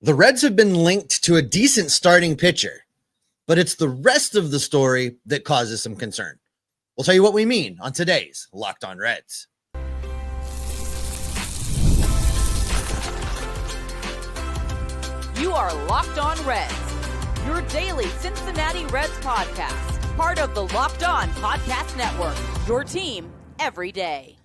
The Reds have been linked to a decent starting pitcher, but it's the rest of the story that causes some concern. We'll tell you what we mean on today's Locked On Reds. You are Locked On Reds, your daily Cincinnati Reds podcast, part of the Locked On Podcast Network, your team every day.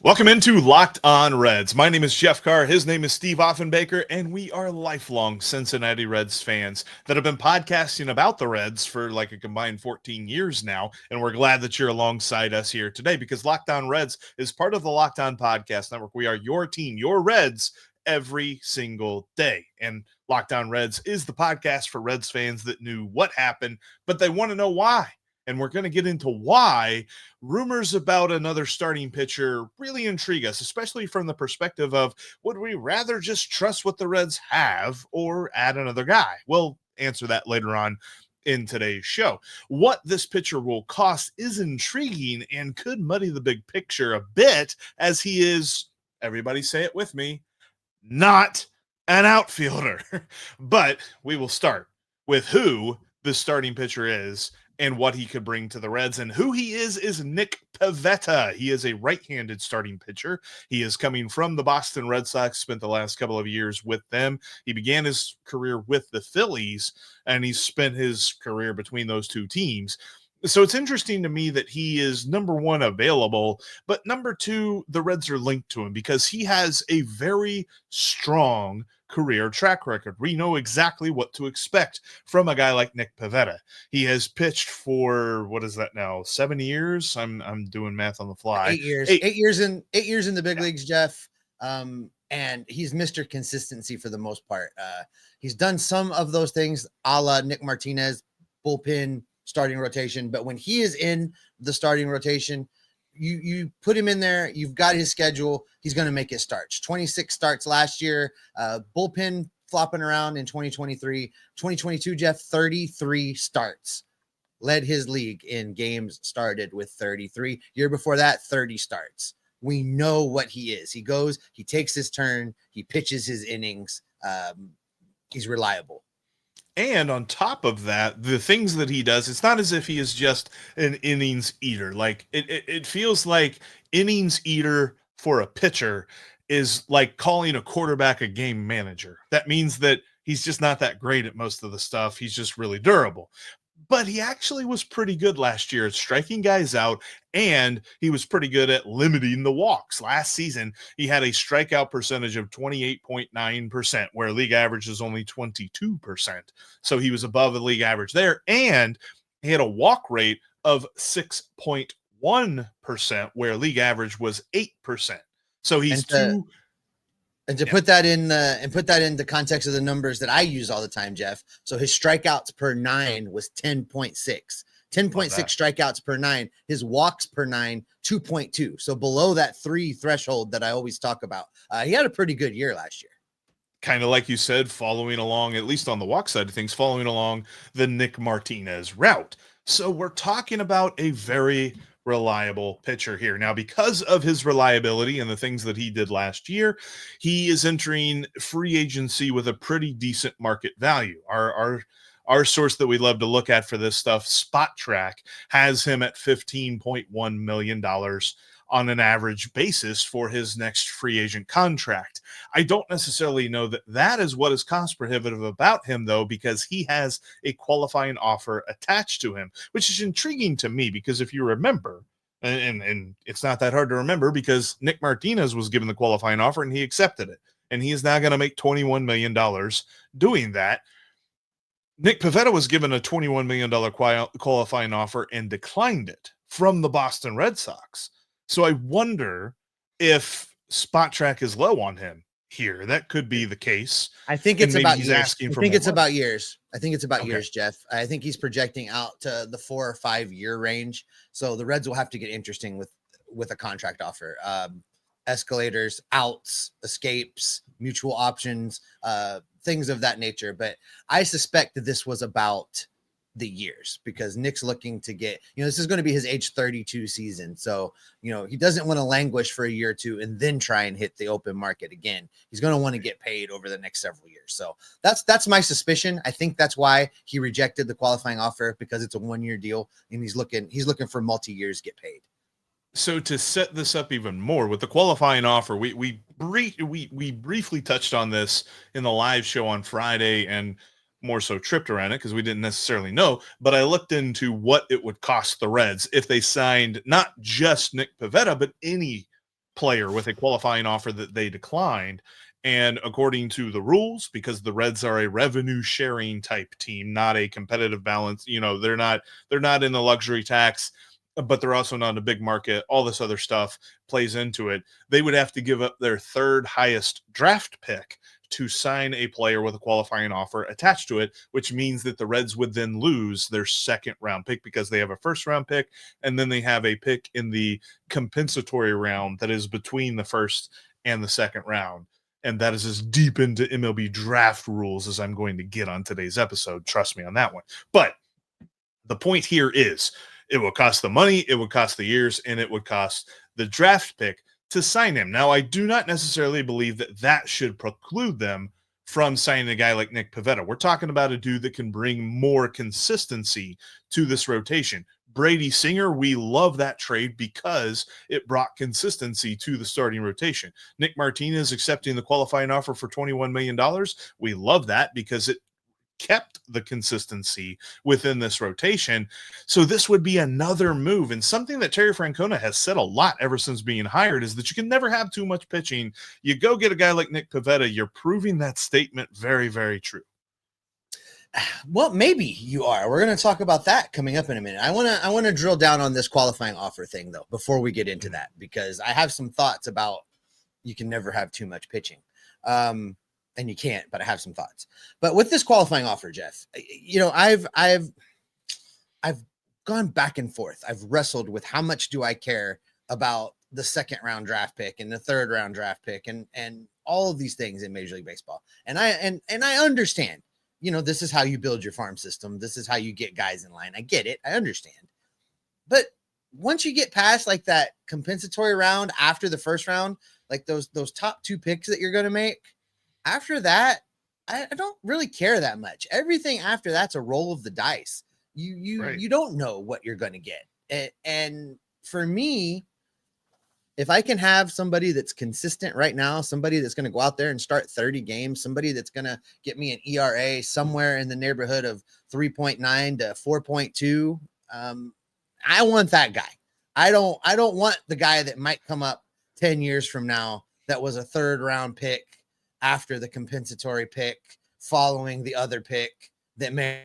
Welcome into Locked On Reds. My name is Jeff Carr. His name is Steve Offenbaker, and we are lifelong Cincinnati Reds fans that have been podcasting about the Reds for like a combined 14 years now, and we're glad that you're alongside us here today because Locked On Reds is part of the Locked On Podcast Network. We are your team, your Reds, every single day. And Locked On Reds is the podcast for Reds fans that knew what happened, but they want to know why. And we're going to get into why rumors about another starting pitcher really intrigue us, especially from the perspective of, would we rather just trust what the Reds have or add another guy? We'll answer that later on in today's show. What this pitcher will cost is intriguing and could muddy the big picture a bit, as he is, everybody say it with me, not an outfielder. But we will start with who the starting pitcher is and what he could bring to the Reds. And who he is Nick Pivetta. He is a right-handed starting pitcher. He is coming from the Boston Red Sox, spent the last couple of years with them. He began his career with the Phillies, and he's spent his career between those two teams. So it's interesting to me that he is, number one, available, but number two, the Reds are linked to him because he has a very strong career track record. We know exactly what to expect from a guy like Nick Pivetta. He has pitched for, what is that now, 7 years? I'm doing math on the fly. 8 years. 8 years in the big leagues, Jeff. And he's Mr. Consistency for the most part. He's done some of those things a la Nick Martinez, bullpen, starting rotation, but when he is in the starting rotation, you put him in there, you've got his schedule, he's going to make his starts. 26 starts last year, bullpen flopping around in 2023. 2022, Jeff, 33 starts. Led his league in games started with 33. Year before that, 30 starts. We know what he is. He goes, he takes his turn, he pitches his innings. He's reliable. And on top of that, the things that he does, it's not as if he is just an innings eater. Like it feels like innings eater for a pitcher is like calling a quarterback a game manager. That means that he's just not that great at most of the stuff. He's just really durable. But he actually was pretty good last year at striking guys out, and he was pretty good at limiting the walks. Last season, he had a strikeout percentage of 28.9%, where league average is only 22%. So he was above the league average there, and he had a walk rate of 6.1%, where league average was 8%. So he's put that in the context of the numbers that I use all the time, Jeff. So his strikeouts per 9 was 10.6. 10.6 strikeouts per 9. His walks per 9, 2.2. So below that 3 threshold that I always talk about. He had a pretty good year last year. Kind of like you said, following along, at least on the walk side of things, following along the Nick Martinez route. So we're talking about a very reliable pitcher here. Now, because of his reliability and the things that he did last year, he is entering free agency with a pretty decent market value. Our source that we love to look at for this stuff, Spot Track, has him at $15.1 million on an average basis for his next free agent contract. I don't necessarily know that that is what is cost prohibitive about him, though, because he has a qualifying offer attached to him, which is intriguing to me because if you remember, and it's not that hard to remember because Nick Martinez was given the qualifying offer and he accepted it, and he is now going to make $21 million doing that. Nick Pivetta was given a $21 million qualifying offer and declined it from the Boston Red Sox. So I wonder if Spot Track is low on him here. That could be the case. I think it's about years. Asking for I think more it's about years. I think it's about Okay. years, Jeff. I think he's projecting out to the 4 or 5 year range. So the Reds will have to get interesting with a contract offer. Escalators, outs, escapes, mutual options, things of that nature. But I suspect that this was about the years, because Nick's looking to get, this is going to be his age 32 season. So, he doesn't want to languish for a year or two and then try and hit the open market again. He's going to want to get paid over the next several years. So that's my suspicion. I think that's why he rejected the qualifying offer, because it's a 1-year deal and he's looking for multi-years get paid. So to set this up even more with the qualifying offer, we briefly touched on this in the live show on Friday, and more so tripped around it because we didn't necessarily know, but I looked into what it would cost the Reds if they signed not just Nick Pivetta, but any player with a qualifying offer that they declined. And according to the rules, because the Reds are a revenue sharing type team, not a competitive balance, they're not in the luxury tax, but they're also not in a big market. All this other stuff plays into it. They would have to give up their third highest draft pick to sign a player with a qualifying offer attached to it, which means that the Reds would then lose their second round pick, because they have a first round pick and then they have a pick in the compensatory round that is between the first and the second round. And that is as deep into MLB draft rules as I'm going to get on today's episode. Trust me on that one. But the point here is, it will cost the money, it would cost the years, and it would cost the draft pick to sign him. Now, I do not necessarily believe that should preclude them from signing a guy like Nick Pivetta. We're talking about a dude that can bring more consistency to this rotation. Brady Singer, we love that trade because it brought consistency to the starting rotation. Nick Martinez accepting the qualifying offer for $21 million. We love that because it kept the consistency within this rotation. So this would be another move. And something that Terry Francona has said a lot ever since being hired is that you can never have too much pitching. You go get a guy like Nick Pivetta, you're proving that statement very, very true. Well, maybe you are. We're going to talk about that coming up in a minute. I want to drill down on this qualifying offer thing though, before we get into that, because I have some thoughts about you can never have too much pitching. And you can't, but I have some thoughts. But with this qualifying offer, Jeff, I've gone back and forth. I've wrestled with how much do I care about the second round draft pick and the third round draft pick and all of these things in Major League Baseball. And I understand, this is how you build your farm system. This is how you get guys in line. I get it. I understand. But once you get past like that compensatory round after the first round, like those top two picks that you're going to make, after that, I don't really care that much. Everything after that's a roll of the dice. You don't know what you're going to get. And for me, if I can have somebody that's consistent right now, somebody that's going to go out there and start 30 games, somebody that's going to get me an ERA somewhere in the neighborhood of 3.9 to 4.2, I want that guy. I don't want the guy that might come up 10 years from now that was a third round pick after the compensatory pick, following the other pick that may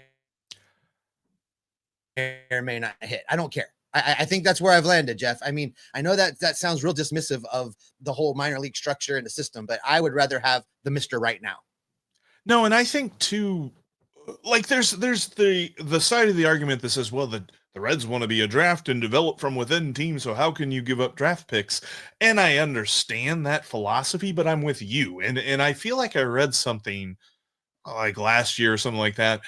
or may not hit. I don't care. I think that's where I've landed, Jeff. I mean, I know that sounds real dismissive of the whole minor league structure and the system, but I would rather have the Mr. Right Now. No, and I think too, like there's the side of the argument that says, well, the Reds want to be a draft and develop from within team, so how can you give up draft picks? And I understand that philosophy, but I'm with you. And I feel like I read something like last year or something like that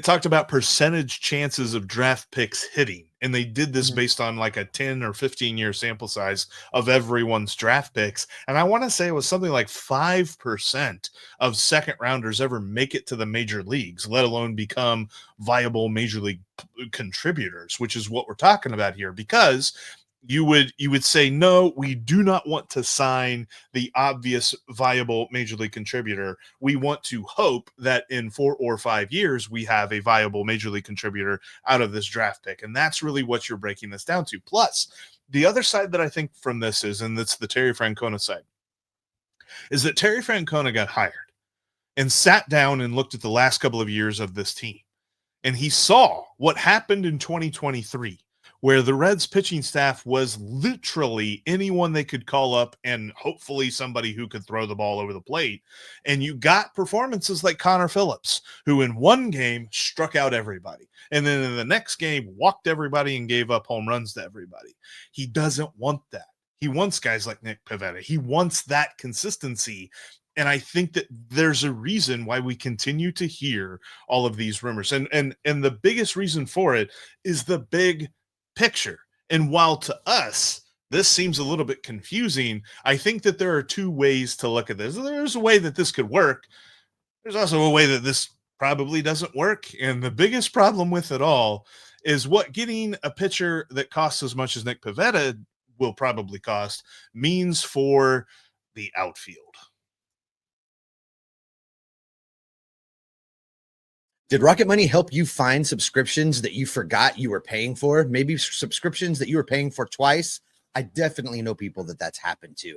talked about percentage chances of draft picks hitting. And they did this based on like a 10 or 15 year sample size of everyone's draft picks. And I want to say it was something like 5% of second rounders ever make it to the major leagues, let alone become viable major league contributors, which is what we're talking about here, because you would say, no, we do not want to sign the obvious viable major league contributor. We want to hope that in 4 or 5 years, we have a viable major league contributor out of this draft pick. And that's really what you're breaking this down to. Plus, the other side that I think from this is, and that's the Terry Francona side, is that Terry Francona got hired and sat down and looked at the last couple of years of this team. And he saw what happened in 2023. Where the Reds pitching staff was literally anyone they could call up and hopefully somebody who could throw the ball over the plate. And you got performances like Connor Phillips, who in one game struck out everybody. And then in the next game, walked everybody and gave up home runs to everybody. He doesn't want that. He wants guys like Nick Pivetta. He wants that consistency. And I think that there's a reason why we continue to hear all of these rumors. And the biggest reason for it is the big picture. And while to us, this seems a little bit confusing, I think that there are two ways to look at this. There's a way that this could work. There's also a way that this probably doesn't work. And the biggest problem with it all is what getting a pitcher that costs as much as Nick Pivetta will probably cost means for the outfield. Did Rocket Money help you find subscriptions that you forgot you were paying for? Maybe subscriptions that you were paying for twice? I definitely know people that's happened to.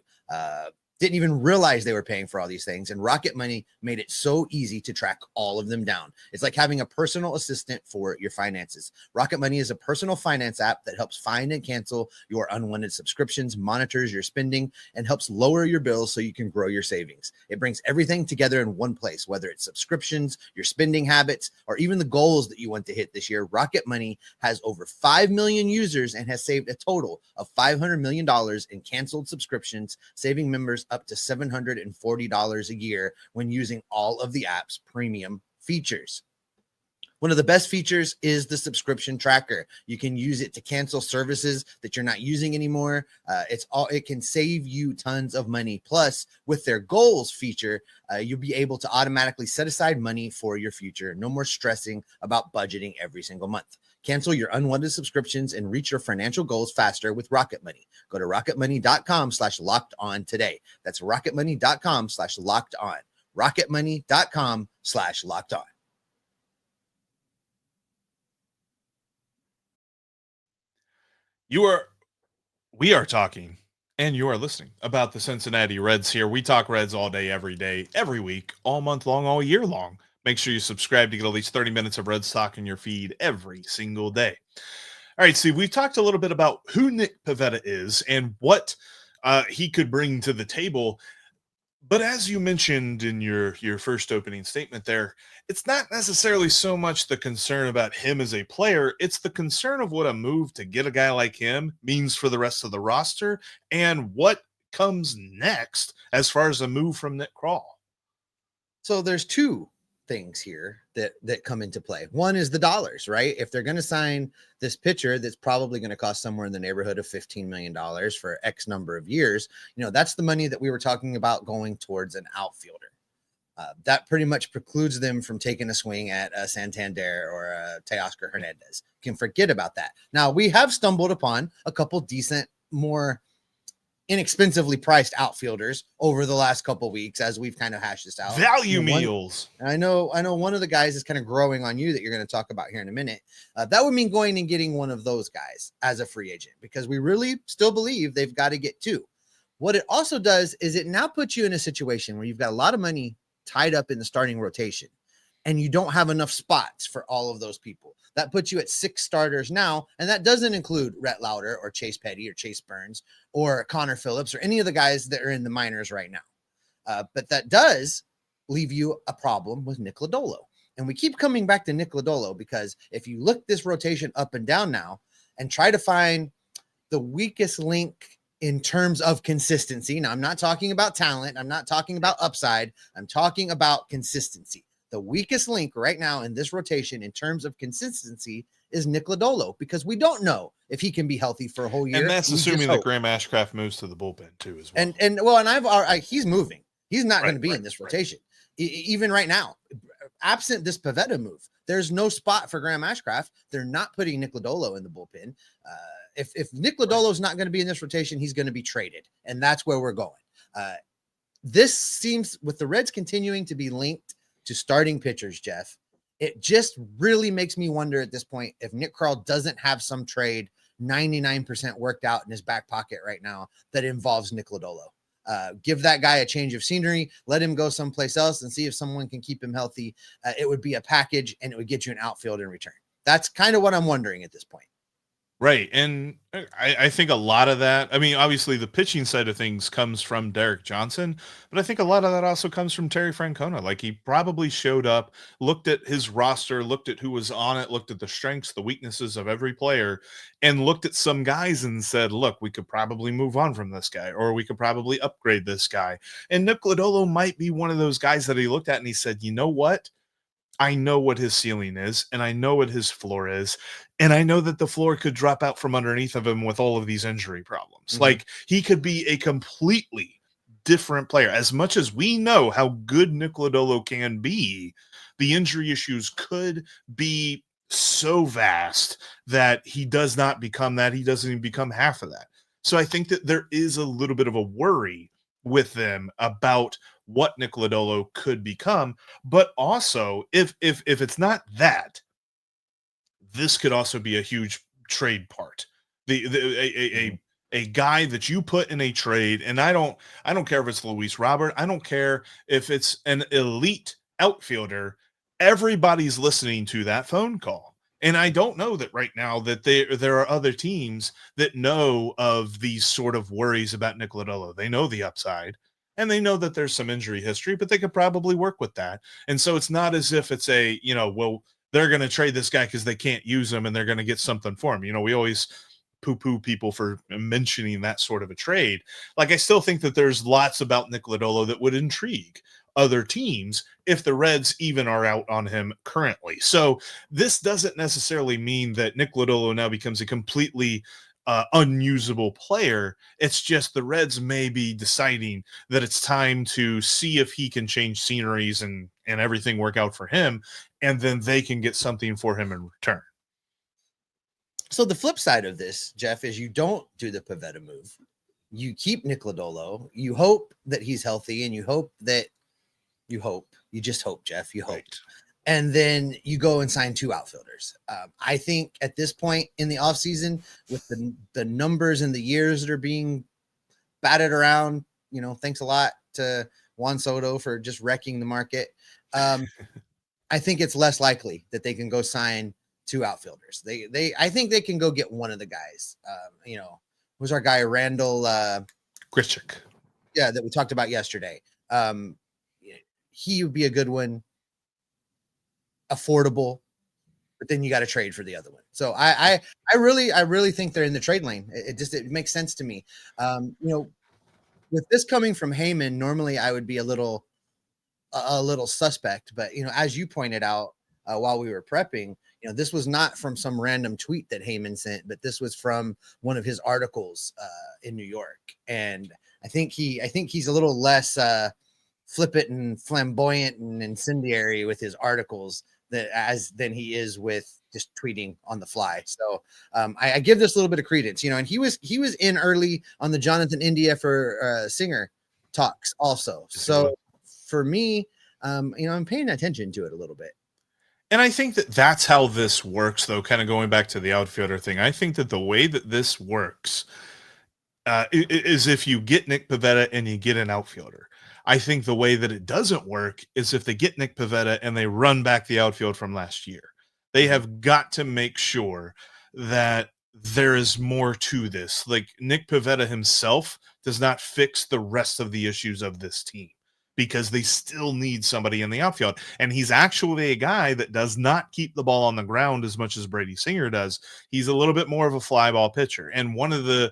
Didn't even realize they were paying for all these things. And Rocket Money made it so easy to track all of them down. It's like having a personal assistant for your finances. Rocket Money is a personal finance app that helps find and cancel your unwanted subscriptions, monitors your spending, and helps lower your bills so you can grow your savings. It brings everything together in one place, whether it's subscriptions, your spending habits, or even the goals that you want to hit this year. Rocket Money has over 5 million users and has saved a total of $500 million in canceled subscriptions, saving members up to $740 a year when using all of the app's premium features. One of the best features is the subscription tracker. You can use it to cancel services that you're not using anymore. It can save you tons of money. Plus, with their goals feature, you'll be able to automatically set aside money for your future. No more stressing about budgeting every single month. Cancel your unwanted subscriptions and reach your financial goals faster with Rocket Money. Go to rocketmoney.com/locked-on today. That's rocketmoney.com/locked-on. rocketmoney.com/locked-on. We are talking, and you are listening about the Cincinnati Reds here. We talk Reds all day, every day, every week, all month long, all year long. Make sure you subscribe to get at least 30 minutes of Reds talk in your feed every single day. All right, Steve, we've talked a little bit about who Nick Pivetta is and what he could bring to the table. But as you mentioned in your first opening statement there, it's not necessarily so much the concern about him as a player. It's the concern of what a move to get a guy like him means for the rest of the roster and what comes next as far as a move from Nick Krall. So there's two things here that come into play. One is the dollars, right? If they're going to sign this pitcher that's probably going to cost somewhere in the neighborhood of $15 million for X number of years, that's the money that we were talking about going towards an outfielder. That pretty much precludes them from taking a swing at a Santander or a Teoscar Hernandez. You can forget about that. Now, we have stumbled upon a couple decent, more inexpensively priced outfielders over the last couple weeks as we've kind of hashed this out. Value meals. I know one of the guys is kind of growing on you that you're going to talk about here in a minute. That would mean going and getting one of those guys as a free agent, because we really still believe they've got to get two. What it also does is it now puts you in a situation where you've got a lot of money tied up in the starting rotation and you don't have enough spots for all of those people. That puts you at 6 starters now, and that doesn't include Rhett Lowder or Chase Petty or Chase Burns or Connor Phillips or any of the guys that are in the minors right now. But that does leave you a problem with Nick Lodolo. And we keep coming back to Nick Lodolo because if you look this rotation up and down now and try to find the weakest link in terms of consistency. Now, I'm not talking about talent. I'm not talking about upside. I'm talking about consistency. The weakest link right now in this rotation in terms of consistency is Nick Lodolo, because we don't know if he can be healthy for a whole year. And that's assuming that Graham Ashcraft moves to the bullpen too as well. And he's moving. He's not going to be in this rotation. Even right now, absent this Pivetta move, there's no spot for Graham Ashcraft. They're not putting Nick Lodolo in the bullpen. If Nick Lodolo is not going to be in this rotation, he's going to be traded. And that's where we're going. This seems, with the Reds continuing to be linked to starting pitchers, Jeff, it just really makes me wonder at this point if Nick Krall doesn't have some trade 99% worked out in his back pocket right now that involves Nick Lodolo. Give that guy a change of scenery, let him go someplace else and see if someone can keep him healthy. It would be a package and it would get you an outfield in return. That's kind of what I'm wondering at this point. Right. And I think a lot of that, I mean, obviously the pitching side of things comes from Derek Johnson, but I think a lot of that also comes from Terry Francona. Like he probably showed up, looked at his roster, looked at who was on it, looked at the strengths, the weaknesses of every player, and looked at some guys and said, look, we could probably move on from this guy, or we could probably upgrade this guy. And Nick Lodolo might be one of those guys that he looked at and he said, you know what? I know what his ceiling is, and I know what his floor is, and I know that the floor could drop out from underneath of him with all of these injury problems. Mhm. Like, he could be a completely different player. As much as we know how good Nick Lodolo can be, the injury issues could be so vast that he does not become that. He doesn't even become half of that. So I think that there is a little bit of a worry with them about what Nick Lodolo could become. But also, if it's not that, this could also be a huge trade part. A guy that you put in a trade, and I don't care if it's Luis Robert, I don't care if it's an elite outfielder. Everybody's listening to that phone call. And I don't know that right now that there are other teams that know of these sort of worries about Nick Lodolo. They know the upside and they know that there's some injury history, but they could probably work with that. And so it's not as if it's a, well, they're going to trade this guy because they can't use him and they're going to get something for him. We always poo-poo people for mentioning that sort of a trade. Like, I still think that there's lots about Nick Lodolo that would intrigue other teams if the Reds even are out on him currently. So this doesn't necessarily mean that Nick Lodolo now becomes a completely unusable player. It's just the Reds may be deciding that it's time to see if he can change sceneries and everything work out for him, and then they can get something for him in return. So the flip side of this, Jeff, is you don't do the Pivetta move. You keep Nick Lodolo. You hope that he's healthy, and you just hope, Jeff, you hope. Right. And then you go and sign two outfielders. I think at this point in the offseason, with the numbers and the years that are being batted around, thanks a lot to Juan Soto for just wrecking the market. I think it's less likely that they can go sign two outfielders. I think they can go get one of the guys. Who's our guy, Randall Grichuk? Yeah, that we talked about yesterday. He would be a good one, affordable, but then you got to trade for the other one. So I really think they're in the trade lane. It makes sense to me. With this coming from Heyman, normally I would be a little suspect, but as you pointed out while we were prepping, this was not from some random tweet that Heyman sent, but this was from one of his articles in New York. And I think he's a little less flippant and flamboyant and incendiary with his articles than he is with just tweeting on the fly. So I give this a little bit of credence, and he was in early on the Jonathan India for Singer talks also. So for me, I'm paying attention to it a little bit. And I think that that's how this works, though, kind of going back to the outfielder thing. I think that the way that this works is if you get Nick Pivetta and you get an outfielder. I think the way that it doesn't work is if they get Nick Pivetta and they run back the outfield from last year. They have got to make sure that there is more to this. Like, Nick Pivetta himself does not fix the rest of the issues of this team, because they still need somebody in the outfield. And he's actually a guy that does not keep the ball on the ground as much as Brady Singer does. He's a little bit more of a fly ball pitcher. And one of the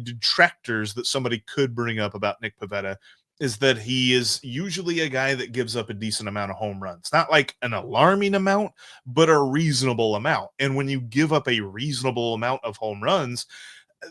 detractors that somebody could bring up about Nick Pivetta is that he is usually a guy that gives up a decent amount of home runs. Not like an alarming amount, but a reasonable amount. And when you give up a reasonable amount of home runs,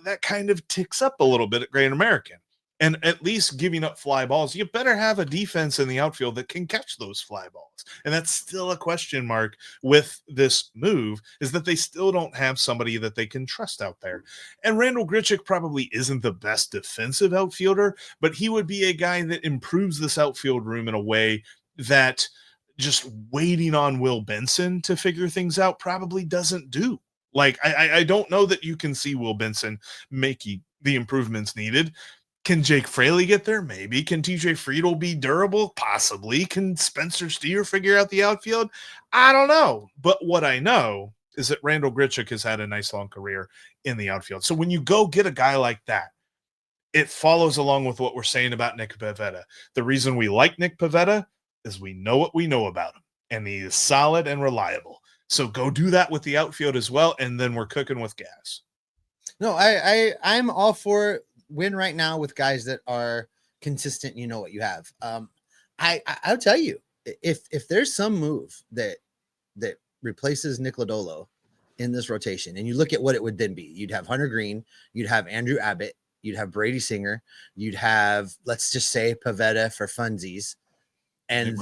that kind of ticks up a little bit at Great American. And at least giving up fly balls, you better have a defense in the outfield that can catch those fly balls. And that's still a question mark with this move, is that they still don't have somebody that they can trust out there. And Randall Grichuk probably isn't the best defensive outfielder, but he would be a guy that improves this outfield room in a way that just waiting on Will Benson to figure things out probably doesn't do. Like, I don't know that you can see Will Benson making the improvements needed. Can Jake Fraley get there? Maybe. Can TJ Friedel be durable? Possibly. Can Spencer Steer figure out the outfield? I don't know. But what I know is that Randall Grichuk has had a nice long career in the outfield. So when you go get a guy like that, it follows along with what we're saying about Nick Pivetta. The reason we like Nick Pivetta is we know what we know about him, and he is solid and reliable. So go do that with the outfield as well, and then we're cooking with gas. No, I'm all for win right now with guys that are consistent. You know what you have. I'll tell you, if there's some move that replaces Nick Lodolo in this rotation, and you look at what it would then be, you'd have Hunter Green, you'd have Andrew Abbott, you'd have Brady Singer, you'd have, let's just say, Pivetta for funsies, and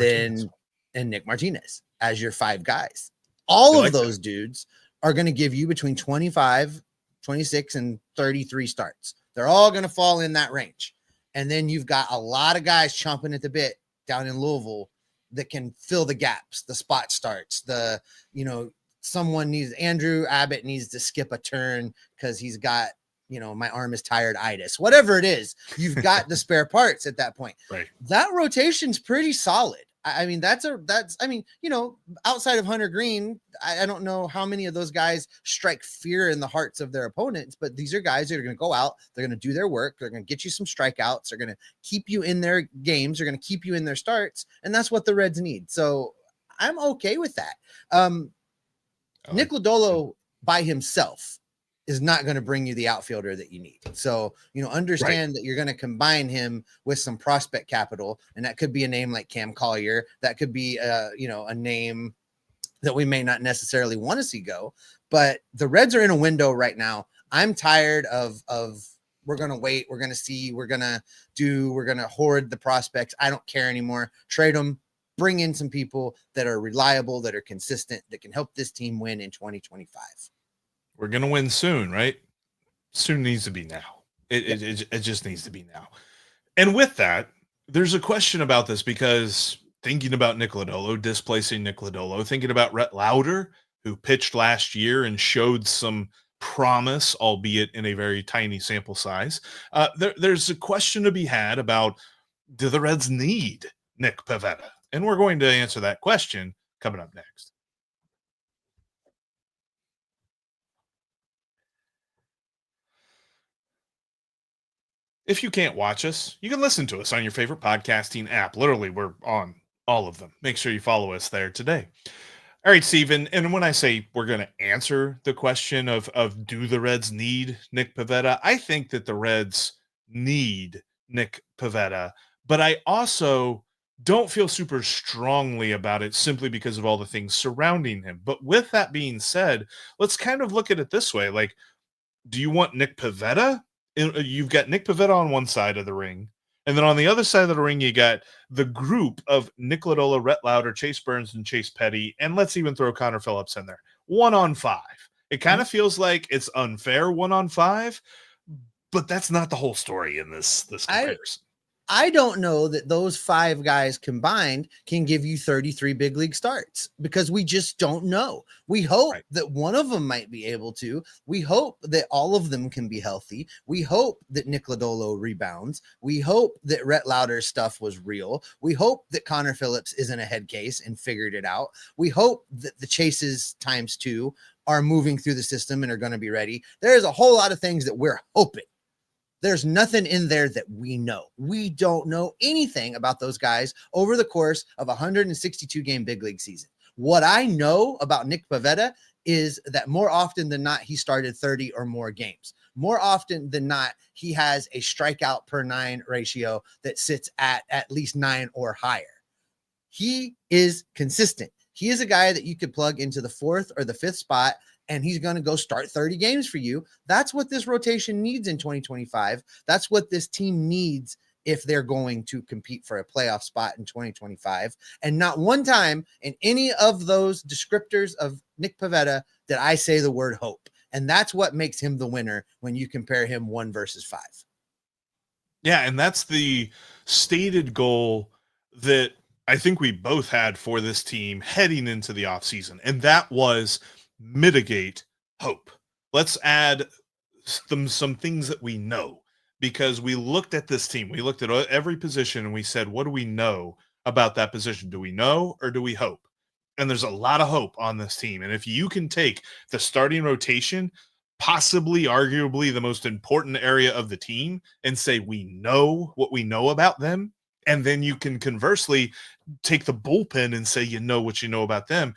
Nick Martinez as your 5 guys. All of those dudes are going to give you between 25, 26, and 33 starts. They're all going to fall in that range. And then you've got a lot of guys chomping at the bit down in Louisville that can fill the gaps, the spot starts, Andrew Abbott needs to skip a turn because he's got, my arm is tired itis, whatever it is, you've got the spare parts at that point. Right. That rotation's pretty solid. I mean, outside of Hunter Green, I don't know how many of those guys strike fear in the hearts of their opponents, but these are guys that are going to go out, they're going to do their work, they're going to get you some strikeouts, they're going to keep you in their games, they're going to keep you in their starts, and that's what the Reds need. So I'm okay with that. Nick Lodolo by himself is not going to bring you the outfielder that you need. So, understand that you're going to combine him with some prospect capital, and that could be a name like Cam Collier. That could be, a name that we may not necessarily want to see go, but the Reds are in a window right now. I'm tired of we're going to wait. We're going to see, we're going to hoard the prospects. I don't care anymore. Trade them, bring in some people that are reliable, that are consistent, that can help this team win in 2025. We're going to win soon, right? Soon needs to be now. It just needs to be now. And with that, there's a question about this, because thinking about Nick Lodolo, displacing Nick Lodolo, thinking about Rhett Lowder, who pitched last year and showed some promise, albeit in a very tiny sample size. There's a question to be had about, do the Reds need Nick Pivetta? And we're going to answer that question coming up next. If you can't watch us, you can listen to us on your favorite podcasting app. Literally, we're on all of them. Make sure you follow us there today. All right, Steven, and when I say we're going to answer the question of do the Reds need Nick Pivetta, I think that the Reds need Nick Pivetta, but I also don't feel super strongly about it simply because of all the things surrounding him. But with that being said, let's kind of look at it this way. Like, do you want Nick Pivetta? You've got Nick Pivetta on one side of the ring, and then on the other side of the ring, you got the group of Nick Lodolo, Rhett Lowder, Chase Burns, and Chase Petty, and let's even throw Connor Phillips in there. 1-on-5. It kind of feels like it's unfair 1-on-5, but that's not the whole story in this comparison. I don't know that those 5 guys combined can give you 33 big league starts, because we just don't know. We hope that one of them might be able to. We hope that all of them can be healthy. We hope that Nick Lodolo rebounds. We hope that Rhett Lowder's stuff was real. We hope that Connor Phillips isn't a head case and figured it out. We hope that the chases ×2 are moving through the system and are going to be ready. There's a whole lot of things that we're hoping. There's nothing in there that we know. We don't know anything about those guys over the course of a 162-game big league season. What I know about Nick Pivetta is that more often than not, he started 30 or more games. More often than not, he has a strikeout per 9 ratio that sits at least 9 or higher. He is consistent. He is a guy that you could plug into the 4th or the 5th spot, and he's going to go start 30 games for you. That's what this rotation needs in 2025. That's what this team needs if they're going to compete for a playoff spot in 2025. And not one time in any of those descriptors of Nick Pivetta did I say the word hope. And that's what makes him the winner when you compare him 1 versus 5. Yeah, and that's the stated goal that I think we both had for this team heading into the offseason, and that was mitigate hope. Let's add some things that we know, because we looked at this team. We looked at every position and we said, what do we know about that position? Do we know or do we hope? And there's a lot of hope on this team. And if you can take the starting rotation, possibly arguably the most important area of the team, and say we know what we know about them, and then you can conversely take the bullpen and say you know what you know about them,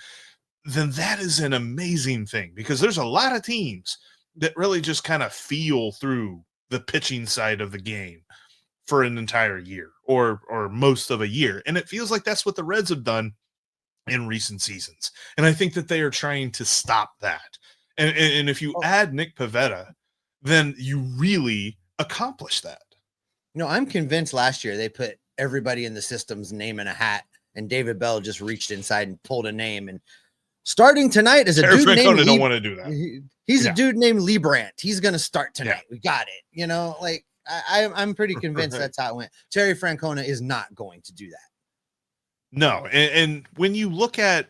then that is an amazing thing, because there's a lot of teams that really just kind of feel through the pitching side of the game for an entire year or most of a year. And it feels like that's what the Reds have done in recent seasons. And I think that they are trying to stop that. And if you add Nick Pivetta, then you really accomplish that. I'm convinced last year they put everybody in the system's name in a hat, and David Bell just reached inside and pulled a name. And starting tonight is a dude named don't want to do that. He's a dude named Lee Brandt. He's going to start tonight. Yeah. We got it. I'm pretty convinced that's how it went. Terry Francona is not going to do that. No. And when you look at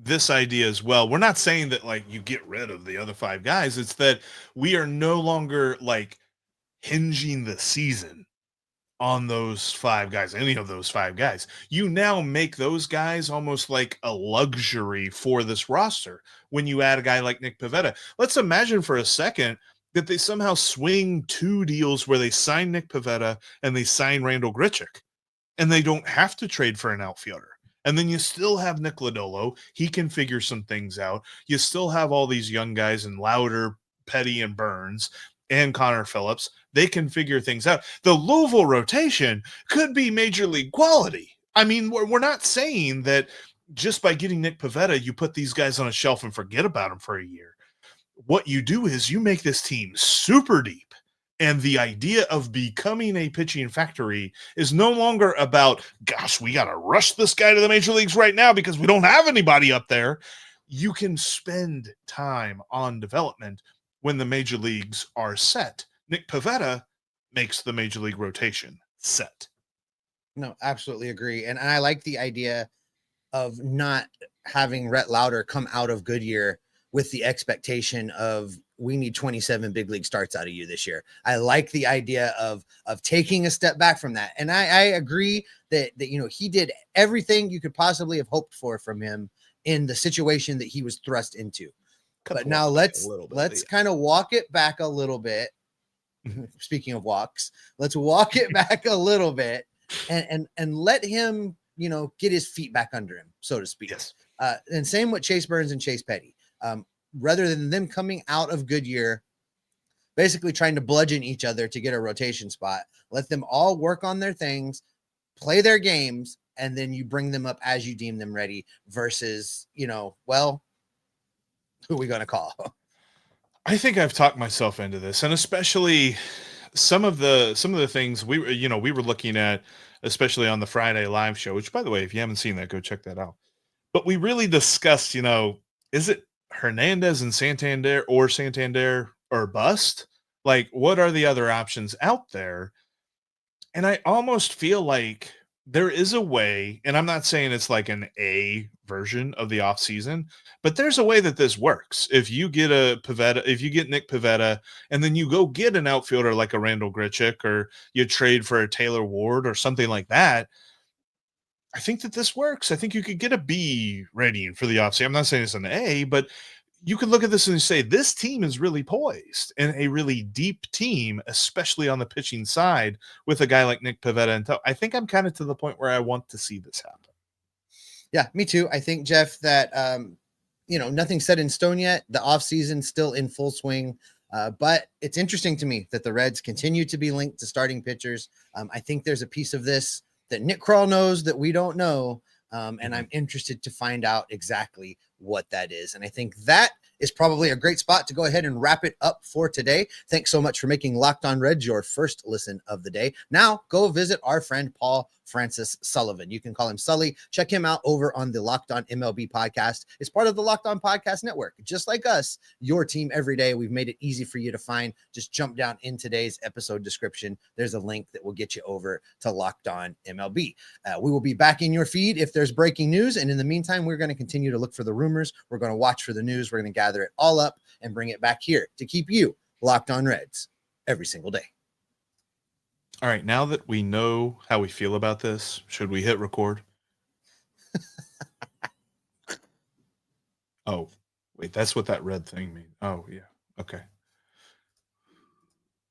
this idea as well, we're not saying that like you get rid of the other 5 guys. It's that we are no longer like hinging the season on those 5 guys, any of those 5 guys. You now make those guys almost like a luxury for this roster when you add a guy like Nick Pivetta. Let's imagine for a second that they somehow swing 2 deals where they sign Nick Pivetta and they sign Randall Grichuk, and they don't have to trade for an outfielder. And then you still have Nick Lodolo. He can figure some things out. You still have all these young guys in Lowder, Petty, and Burns, and Connor Phillips. They can figure things out. The Louisville rotation could be major league quality. I mean, we're not saying that just by getting Nick Pivetta, you put these guys on a shelf and forget about them for a year. What you do is you make this team super deep. And the idea of becoming a pitching factory is no longer about, gosh, we got to rush this guy to the major leagues right now because we don't have anybody up there. You can spend time on development when the major leagues are set. Nick Pivetta makes the major league rotation set. No, absolutely agree. And I like the idea of not having Rhett Lowder come out of Goodyear with the expectation of we need 27 big league starts out of you this year. I like the idea of taking a step back from that. And I agree that he did everything you could possibly have hoped for from him in the situation that he was thrust into. But now let's kind of walk it back a little bit. Speaking of walks, let's walk it back a little bit and let him, get his feet back under him, so to speak. Yes. And same with Chase Burns and Chase Petty. Rather than them coming out of Goodyear, basically trying to bludgeon each other to get a rotation spot, let them all work on their things, play their games, and then you bring them up as you deem them ready versus, who are we going to call? I think I've talked myself into this, and especially some of the things we were looking at, especially on the Friday live show, which, by the way, if you haven't seen that, go check that out. But we really discussed, is it Hernandez and Santander or bust? Like, what are the other options out there? And I almost feel like there is a way, and I'm not saying it's like an A version of the offseason, but there's a way that this works. If you get Nick Pivetta, and then you go get an outfielder like a Randall Grichuk, or you trade for a Taylor Ward or something like that, I think that this works. I think you could get a B rating for the offseason. I'm not saying it's an A, but you could look at this and say, this team is really poised and a really deep team, especially on the pitching side with a guy like Nick Pivetta. And I think I'm kind of to the point where I want to see this happen. Yeah, me too. I think, Jeff, that, nothing's set in stone yet. The offseason still in full swing. But it's interesting to me that the Reds continue to be linked to starting pitchers. I think there's a piece of this that Nick Kroll knows that we don't know. And I'm interested to find out exactly what that is. And I think that is probably a great spot to go ahead and wrap it up for today. Thanks so much for making Locked On Reds your first listen of the day. Now go visit our friend Paul Francis Sullivan. You can call him Sully. Check him out over on the Locked On MLB podcast. It's part of the Locked On Podcast Network. Just like us, your team every day. We've made it easy for you to find. Just jump down in today's episode description. There's a link that will get you over to Locked On MLB. We will be back in your feed if there's breaking news. And in the meantime, we're going to continue to look for the rumors. We're going to watch for the news. We're going to gather it all up and bring it back here to keep you locked on Reds every single day. All right, now that we know how we feel about this, should we hit record? Oh, wait, that's what that red thing means. Oh, yeah. Okay.